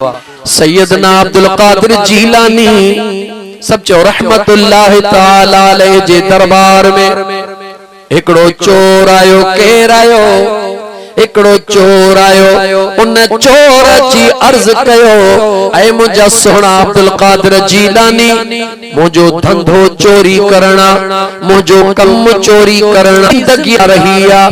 सैयदना अब्दुल कादिर जीलानी सब चो रहमतुल्लाह ताला अलैहि जे दरबार में एकड़ो चोर आयो, केर आयो? एकड़ो चोर आयो। उन चोर जी अर्ज कयो, ऐ मुझा सोहना अब्दुल कादिर जीलानी, मुझो धंधो चोरी करना, मुझो कम चोरी करना जिंदगी रही आ।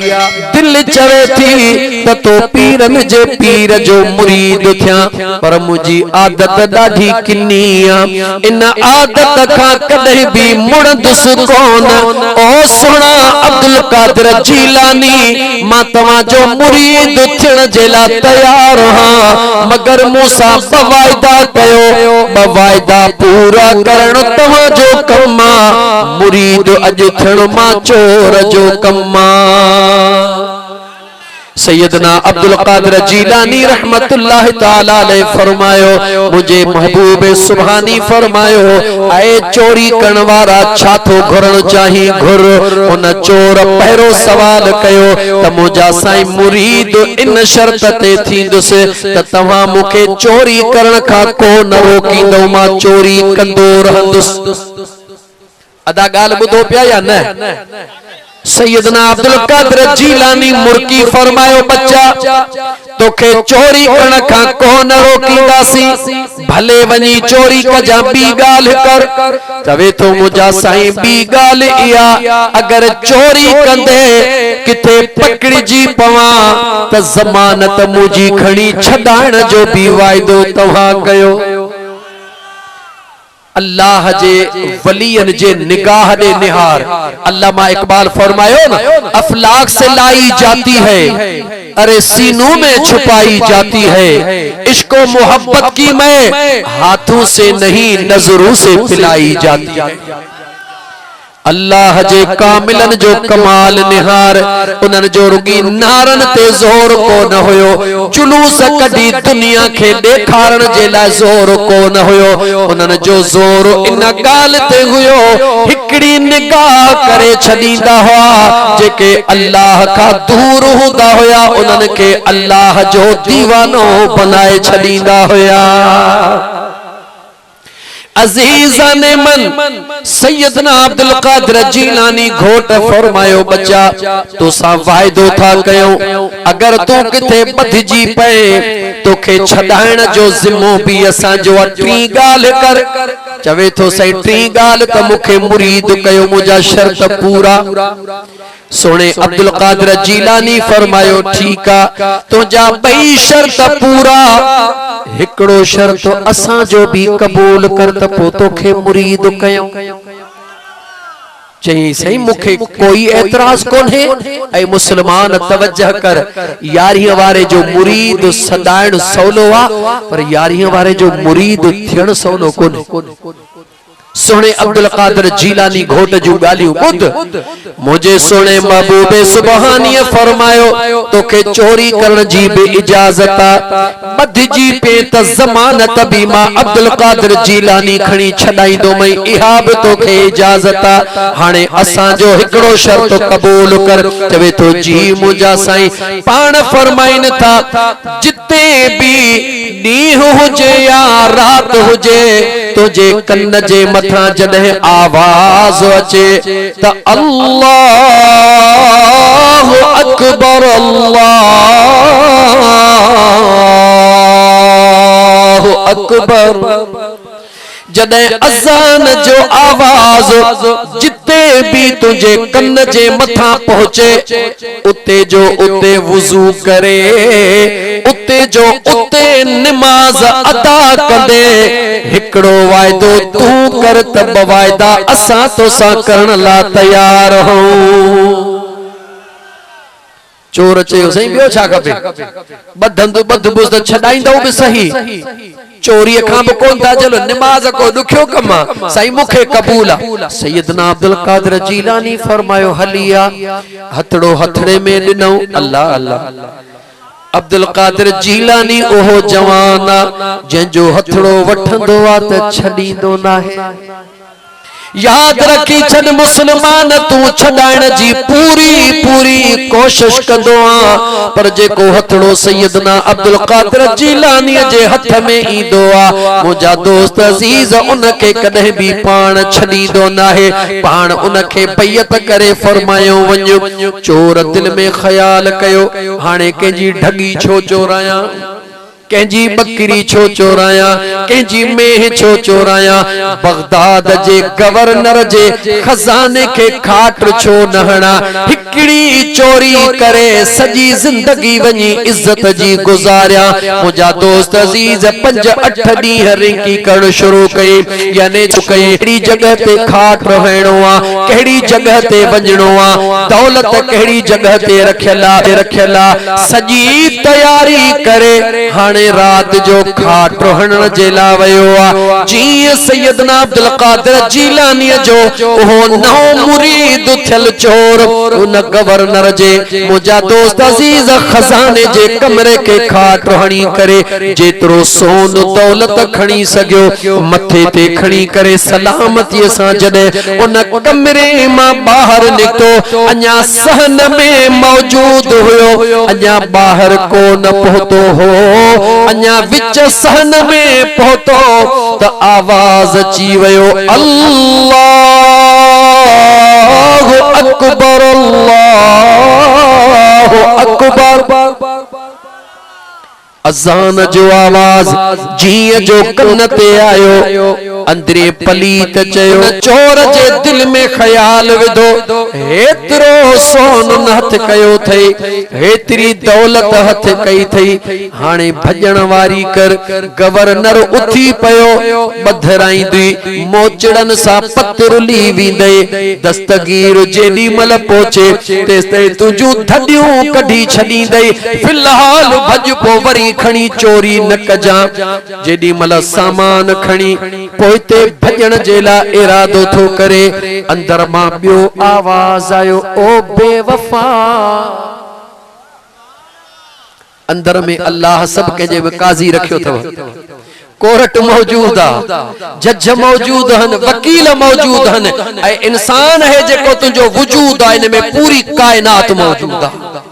दिल चवे थी त तो पीरन जे पीर जो मुरीद थिया, पर मुझी आदत ॾाढी किन्नी आ। इन आदत खां कदे भी मुड़दुस कोन। ओ सोहना अब्दुल कादिर जीलानी, मां तवां जो मुरीद थियण जे लाइ तैयार हां, मगर मूंसां बवाइदा कयो। बवाइदा पूरा करण तवां जो कम आ। मुरीद अज थियण मां चोर जो कम आ। सैयदना अब्दुल कादिर जीलानी रहमतुल्लाह ताला अलैहि फरमायो, मुझे महबूब सुभानी फरमायो, आए चोरी करण वारा छा थो घुरण चाही घुर। उन चोर पहिरो सवाल कयो त मुझा साईं मुरीद इन शर्त ते थींदुस त तव्हां मूंखे चोरी करण खां को न रोकींदो, मां चोरी कंदो रहंदुस। अदा गाल बुधो पिया या न? सैयदना अब्दुल कादिर जीलानी मुर्की फरमायो, बच्चा तोखे चोरी करण खां को न रोकींदासी, भले वनी चोरी कजा बी गाल कर। चवे तो मुझा साईं बी गाल इया, अगर चोरी कंदे किथे पकड़जी पवा त जमानत मुझी खणी छडाण जो भी वायदो तव्हां कयो। अल्लाह जे वलियन जे निगाह दे निहार। अल्लामा इकबाल फरमायो ना, अफलाक से लाई जाती है, अरे सीनों में छुपाई जाती है। इश्को मोहब्बत की मैं हाथों से नहीं नजरों से पिलाई जाती है। अल्लाह जे कामिलन जो कमाल निहार, उन्हन जो रुगी नारन ते जोर को न होयो, जुलूस कडी दुनिया के देखारण जे ला जोर को न होयो। उन्हन जो जोर इन गाल ते हुयो, हिकड़ी निगाह करे छदींदा हुआ। जेके अल्लाह का दूर हुंदा होया, उन्हन के अल्लाह जो दीवानो बनाए छदींदा होया। अजीज़ान मन सैयदना अब्दुल कादिर जीलानी घोट फरमायो, बच्चा तो सा वायदो था कयो, अगर तू किथे बधजी पए तोखे छडाइण जो जिम्मो भी असां जो। टी गाल कर। चवे तो सही टी गाल त मुखे मुरीद कयो, मुझा शर्त पूरा। सोने अब्दुल कादिर जीलानी फरमायो, ठीक आ, तुझा बई शर्त पूरा, हिकड़ो शर्त असां जो भी कबूल कर त पो तोखे मुरीद कयो। चई सही मुखे कोई एतराज कोन है। ऐ मुसलमान तवज्जह कर, यारियां वारे जो मुरीद सदाइण सवलो आ, पर यारियां वारे जो मुरीद थियण सवलो कोन। सोने अब्दुल कादिर जीलानी घोट जू गालियों बुध। मुझे सोने महबूबे सुबहानी फरमायो, तोखे चोरी करण जी भी इजाजत आ। बधजी पे त जमानत भी मां अब्दुल कादिर जीलानी खणी छडाईंदो मई, इहा भी तोखे इजाजत आ। हाणे असां जो हिकड़ो शर्त कबूल कर। चवे तो जी मुझा साईं पाण फरमाइन था, जिते भी नींह हुजे या रात हुजे, तुझे कन्न जे मथा जदे आवाज अचे त अल्लाह अकबर, अल्लाह अकबर, जदे अज़ान जो आवाज जिते भी तुझे कन्न जे मथा पहुंचे, उते जो उते वुजू करे, उते जो उते नमाज अदा कंदे। हिकड़ो वायदो तू कर त बवायदा असां तो सा करण ला तैयार हो। चोर चयो, सही बियो छा खपे? बधंदो बधबुस त छडाईंदो भी सही, चोरी खां भी कोन था चलो, नमाज को दुखियो कम आ, साईं मुखे कबूल आ। सैयदना अब्दुल कादिर जीलानी फरमायो, हलिया हथड़ो हथड़े में ॾिनो। अल्लाह अल्लाह। अब्दुल कादिर जीलानी ओहो जवान जंहिंजो हथड़ो वठंदो आ त छॾींदो नाहे। याद रखी छन मुसलमान तू छडाइण जी पूरी पूरी कोशिश कंदो आ पर जेको हथड़ो सैयदना अब्दुल कादिर जीलानी जे हथ में ईंदो आ मुंहिंजा दोस्त अजीज उनखे कॾहिं बि पाण छॾींदो नाहे पाण उनखे बैयत करे फरमायो वञो चोर दिल में ख्याल कयो हाणे कंहिंजी ढगी छो चोरायां कंहिंजी बकरी छो चोराया कंहिंजी मेह छो चोराया बगदाद जे गवर्नर जे खजाने के खाट छो न हणा हिकड़ी चोरी करे सजी जिंदगी वनी इज्जत जी गुजारिया मुंहिंजा दोस्त अजीज 5-8 ॾींहं रिंकी करण शुरू कई यानी कहिड़ी जगह ते खाट रहणो आ कहिड़ी जगह ते वञणो आ दौलत कहिड़ी जगह ते रखियल आ सजी तैयारी करे रात जो खाट हणण जे ला वयो आ जीअं सैयदना अब्दुल कादिर जीलानी जो वो नओ मुरीद थियल चोर उन गवर्नर जे मुंहिंजा दोस्त अजीज खजाने जे कमरे के खाट हणी करे जेतिरो सोन दौलत खणी सघियो मथे ते खणी करे सलामतीअ सां जॾहिं उन कमरे मां ॿाहिरि निकितो अञा सहन में मौजूद हुयो अञा ॿाहिरि कोन पहुतो हो अञा विच सहन में पहुतो त आवाज अची वयो अल्लाहु अकबर अल्लाहु अकबर अज़ान जो आवाज जीअं जो कन ते आयो अंदरे पलीत चयो चोर जे दिल में ख्याल विधो हेतिरो सोन हथ कयो थई हेतिरी दौलत हथ कई थई हाणे भजण वारी कर गवर्नर उथी पयो बधराईंदी मोचड़न सा पतरुली विंदे दस्तगीर जेडी मल पहुचे तेसते तुजू धडियूं कढी छडींदे फिलहाल भज पो वरी खणी चोरी न कजा जेडी मल सामान खणी पोइते भजण जे ला इरादो थो करे अंदर मां ॿियो आवाज आयो ओ बेवफा अंदर में अल्लाह सब के जे काजी रखियो थव कोर्ट मौजूद आ जज मौजूद हन वकील मौजूद हन ऐ इंसान है जेको तुंजो वजूद आ इन में पूरी कायनात मौजूद आ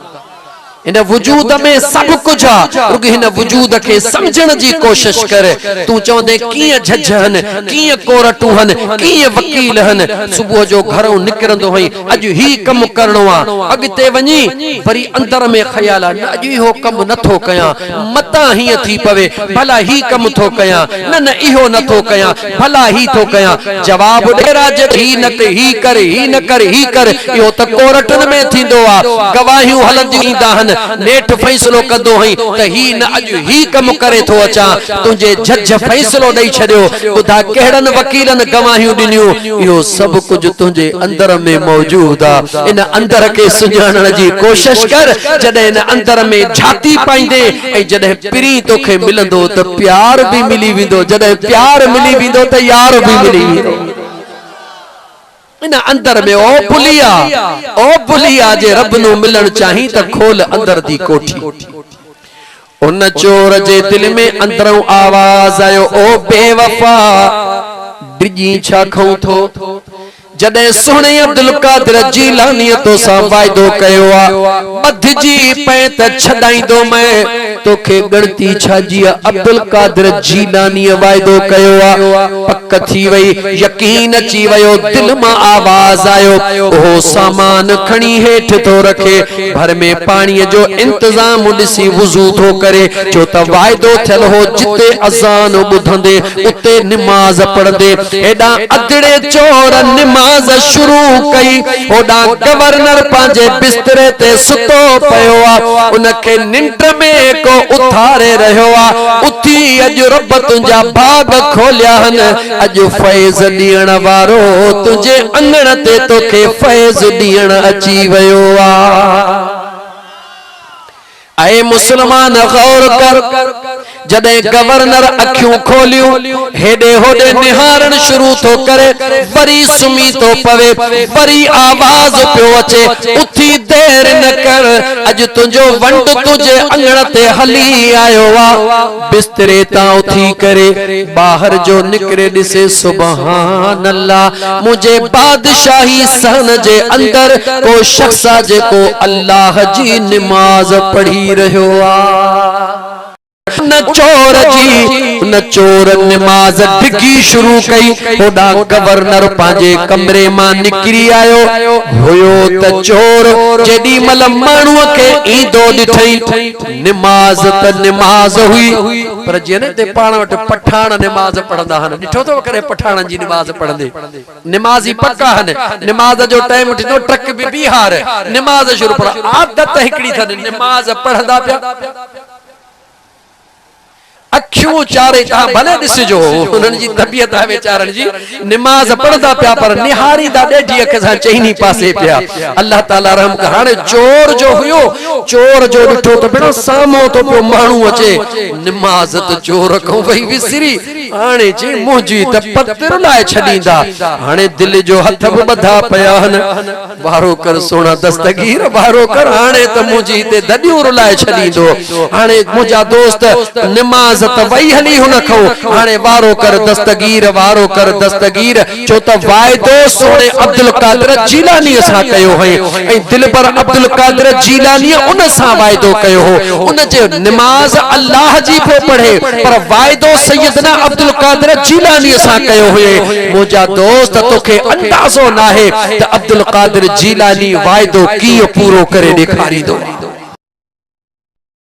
इन वजूद में सब कुछ आ रुग इन वजूद के समझण जी कोशिश कर तू चौंदे किए जज हन किए कोर्टू हन किए वकील हन सुबह जो घरों निकरंदो हई अज ही कम करनो आ अगते वनी वरी अंदर में ख्याल आ अज हो कम नथो कया मता ही थी पवे भला ही कम थो कया न इहो नथो कया भला ही थो कया जवाब डेरा ही न कर इहो त कोर्टन में थिंदो आ गवाहियूं हलंदियूं हन नेठ फैसलो कंदो हई त ही न अज ही कम करे थो अचा तुझे जज फैसलो दई छड़ियो बुधा केड़न वकीलन गवाहियूं दिनियो यो सब कुछ तुझे अंदर में मौजूद आ इन अंदर के सुजाणन जी कोशिश कर जदे इन अंदर में झाती पाइंदे ए जदे पिरी तोखे मिलंदो त प्यार भी मिली विंदो जदे प्यार मिली विंदो त यार भी मिली विंदो इन अंदर में ओ बुलिया जे रब नु मिलन चाही त खोल अंदर दी कोठी उन चोर जे दिल में अंदरों आवाज आयो ओ बेवफा डिजी छा खऊं थो जदे सोने अब्दुल कादिर जीलानी तो सा वायदो कयो आ बधजी पे त छडाइंदो मैं तोखे गणती छाजी अब्दुल कादिर जीलानी वायदो कयो आ पक थी वई यकीन अची वयो दिल में आवाज आयो ओ सामान खणी हेठ तो रखे भर में पानी जो इंतजाम दिसी वुजू तो करे जो त वायदो थल हो जिते अजान बुधंदे उते नमाज पढ़ंदे एडा अदड़े चोर नमाज शुरू कई ओडा गवर्नर पांजे बिस्तरे ते सुतो पयो आ उनके निंड में को उथारे रहो आ उठी अज रब तुंजा भाग खोलिया हन अज फैज दियण वारो तुझे अंगण ते तोखे फैज दियण अची वयो आ ऐ मुसलमान गौर कर जॾहिं गवर्नर अखियूं खोलियूं हेॾे होॾे निहारण शुरू थो करे, वरी सुम्ही थो पवे, वरी आवाज़ पियो अचे, उथी देर न कर, अॼु तुंहिंजो वंड तुंहिंजे अङण ते हली आयो आहे। बिस्तरे तां उथी करे ॿाहिरि जो निकिरे ॾिसे, सुभान अल्लाह, मुंहिंजे बादशाही सहन जे अंदर को शख्स आहे जेको अल्लाह जी निमाज़ पढ़ी रहियो आहे। न चोर जी न चोर निमाज़ डिगी शुरू कई, होॾा गवर्नर पंहिंजे कमरे मां निकिरी आयो हुयो त चोर जेॾी महिल माण्हूअ खे ईंदो ॾिठई, निमाज़ त निमाज़ हुई, पर जीअं न हिते पाण वटि पठाण निमाज़ पढ़ंदा आहिनि, ॾिठो अथव करे पठाणनि जी निमाज़ पढ़ंदे, निमाज़ी पक्का आहिनि, निमाज़ जो टाइम ॾिठो ट्रक बि बिहार निमाज़ शुरू पर आदत हिकिड़ी अथनि, निमाज़ पढ़ंदा पिया, अखियूं चारे तव्हां भले ॾिसिजो उन्हनि जी तबियत आहे वीचारनि जी, निमाज़ पढ़ंदा पिया पर निहारींदा ॾेढी अख सां चइनी पासे पिया। अल्लाह ताला रहम कर। हाणे चोर जो हुयो, चोर जो ॾिठो त भेणो साम्हूं थो पियो माण्हू अचे, निमाज़ त चोर खां वई विसरी, हाणे चई मुंहिंजी त पतिर लाइ छॾींदा, हाणे दिलि जो हथ बि ॿधा पिया आहिनि, वारो कर सोना दस्तगीर, वारो कर, हाणे त मुंहिंजी हिते दॾियूं रुलाए छॾींदो, हाणे मुंहिंजा दोस्त निमाज़ त वई हली हुन खो, हाणे वारो कर दस्तगीर, वारो कर दस्तगीर, छो त वाइदो सोने अब्दुल कादिर जीलानी सां कयो हुई, ऐं दिलबर अब्दुल कादिर जीलानी उन सां वाइदो कयो हो, उन जे निमाज़ अल्लाह जी पियो पढ़े पर वाइदो सैयदना अब्दुल कादिर जीलानी सां कयो हुए। मुंहिंजा दोस्त तोखे अंदाज़ो नाहे त अब्दुल कादिर जीलानी वाइदो कीअं पूरो करे ॾेखारींदो।